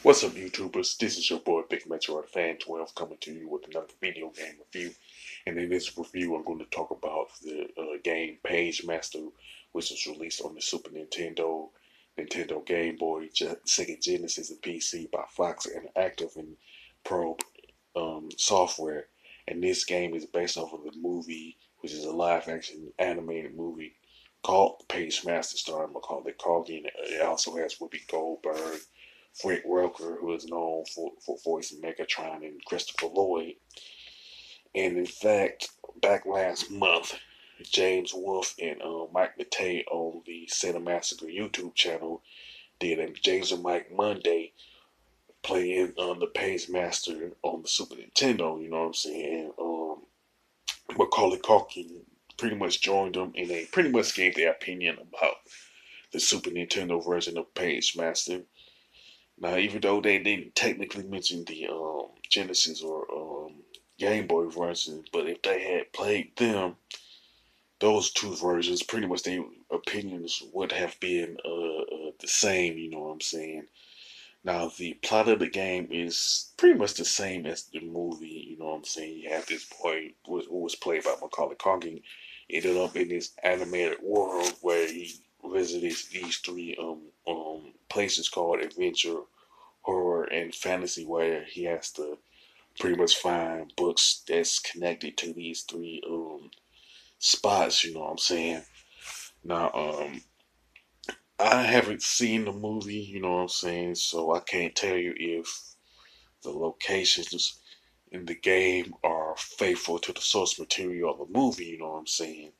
What's up, YouTubers? This is your boy Pagemaster Fan 12 coming to you with another video game review. And in this review, I'm going to talk about the game Pagemaster, which was released on the Super Nintendo, Nintendo Game Boy, Sega Genesis, and PC by Fox Interactive and Probe Software. And this game is based off of the movie, which is a live-action animated movie called Pagemaster, starring Macaulay Culkin. It also has Whoopi Goldberg, Frank Welker, who is known for voicing Megatron, and Christopher Lloyd. And in fact, back last month, James Wolfe and Mike Matei on the Cinemassacre YouTube channel did a James and Mike Monday playing the Pagemaster on the Super Nintendo, you know what I'm saying? Macaulay Culkin pretty much joined them and they pretty much gave their opinion about the Super Nintendo version of Pagemaster. Now, even though they didn't technically mention the Genesis or Game Boy version, but if they had played them, those two versions, pretty much their opinions would have been the same. You know what I'm saying? Now, the plot of the game is pretty much the same as the movie. You know what I'm saying? You have this boy who was played by Macaulay Culkin, ended up in this animated world where he visited these three places called adventure, horror, and fantasy, where he has to pretty much find books that's connected to these three spots. You know what I'm saying? Now, I haven't seen the movie. You know what I'm saying? So I can't tell you if the locations in the game are faithful to the source material of the movie. You know what I'm saying?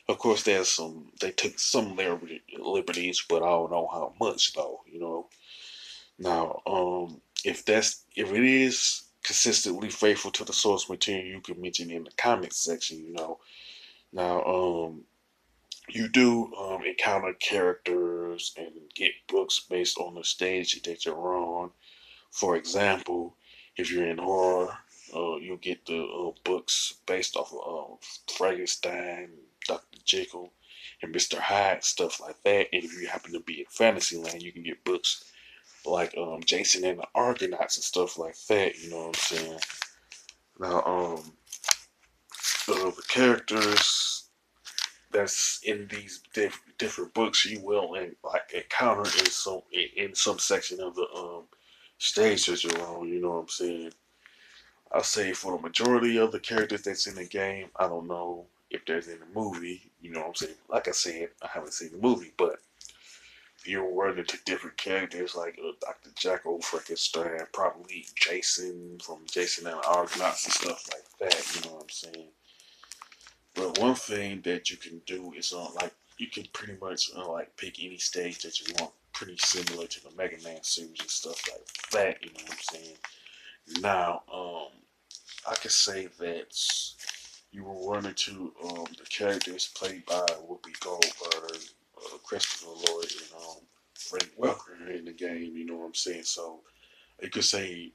Of course, there's some. They took some liberties, but I don't know how much though. You know. Now, if it is consistently faithful to the source material, you can mention in the comments section. You know. Now, you do encounter characters and get books based on the stage that you're on. For example, if you're in horror, you'll get the books based off of Frankenstein, Dr. Jekyll, and Mr. Hyde, stuff like that. And if you happen to be in Fantasyland, you can get books like Jason and the Argonauts and stuff like that. You know what I'm saying? Now, the characters that's in these different books you will like encounter in some section of the stage that you're on. You know what I'm saying? I'll say for the majority of the characters that's in the game, I don't know if there's in the movie. You know what I'm saying? Like I said, I haven't seen the movie, but you're running into different characters like Dr. Jekyll, Frankenstein, probably Jason from Jason and the Argonauts and stuff like that. You know what I'm saying? But one thing that you can do is like you can pretty much like pick any stage that you want, pretty similar to the Mega Man series and stuff like that. You know what I'm saying? Now, I can say that you will run into the characters played by Whoopi Goldberg, Christopher Lloyd, and Frank Welker in the game. You know what I'm saying? So you could say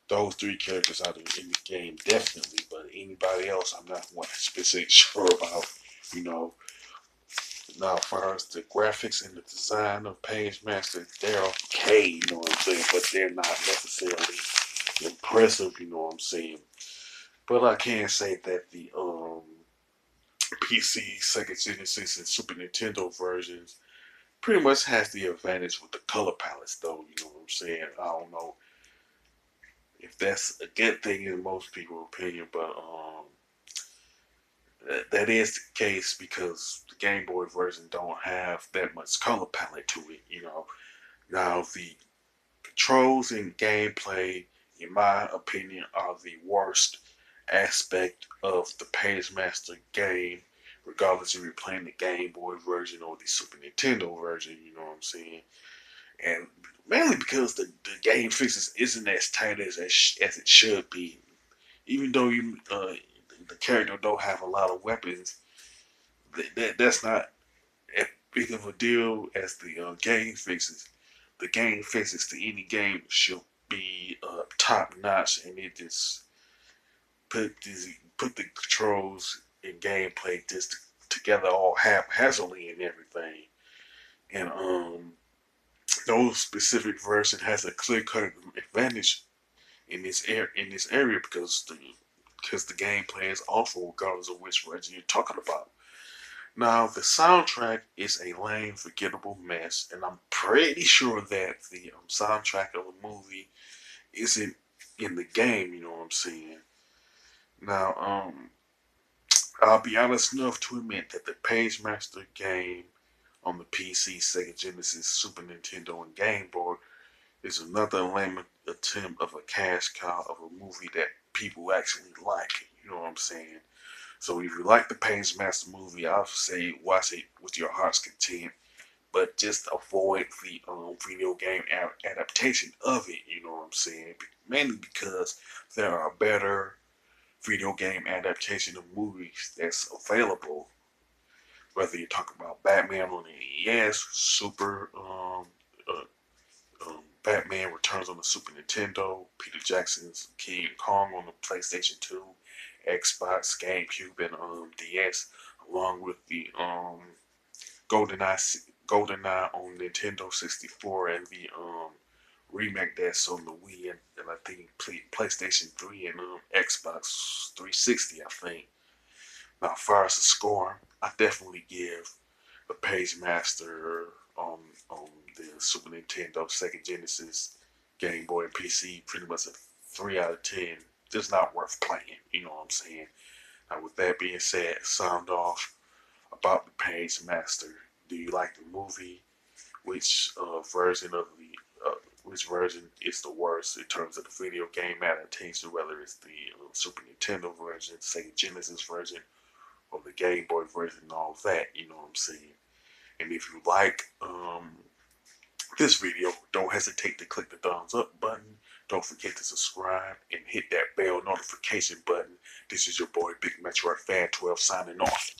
those three characters out in the game definitely, but anybody else, I'm not 100% sure about. You know, now as far as the graphics and the design of Pagemaster, they're okay. You know what I'm saying? But they're not necessarily impressive. You know what I'm saying? But I can say that the PC, Sega Genesis, and Super Nintendo versions pretty much has the advantage with the color palettes, though. You know what I'm saying? I don't know if that's a good thing in most people's opinion, but that is the case because the Game Boy version don't have that much color palette to it. You know, now the controls and gameplay, in my opinion, are the worst aspect of the Pagemaster game, regardless if you're playing the Game Boy version or the Super Nintendo version. You know what I'm saying? And mainly because the game fixes isn't as tight as it should be. Even though the character don't have a lot of weapons, that's not as big of a deal as the game fixes. The game fixes to any game should be top notch, and it just put the controls and gameplay together all haphazardly and everything. And those specific version has a clear-cut advantage in this area because the gameplay is awful regardless of which version you're talking about. Now the soundtrack is a lame, forgettable mess, and I'm pretty sure that the soundtrack of the movie isn't in the game. You know what I'm saying? Now, I'll be honest enough to admit that the Pagemaster game on the PC, Sega Genesis, Super Nintendo, and Game Boy is another lame attempt of a cash cow of a movie that people actually like. You know what I'm saying? So if you like the Pagemaster movie, I'll say watch it with your heart's content, but just avoid the video game adaptation of it. You know what I'm saying? Mainly because there are better video game adaptation of movies that's available. Whether you're talking about Batman on the NES, Batman Returns on the Super Nintendo, Peter Jackson's King Kong on the PlayStation 2, Xbox, GameCube, and DS, along with the GoldenEye on Nintendo 64 and the remake that's on the Wii and I think PlayStation 3 and Xbox 360, I think. Now, as far as the score, I definitely give the Pagemaster on on the Super Nintendo, Sega Genesis, Game Boy, and PC pretty much a 3 out of 10. Just not worth playing. You know what I'm saying? Now, with that being said, sound off about the Pagemaster. Do you like the movie? Which which version is the worst in terms of the video game adaptation? Whether it's the Super Nintendo version, Sega Genesis version, or the Game Boy version, and all that. You know what I'm saying? And if you like this video, don't hesitate to click the thumbs up button. Don't forget to subscribe and hit that bell notification button. This is your boy Big Metroid Fan 12 signing off.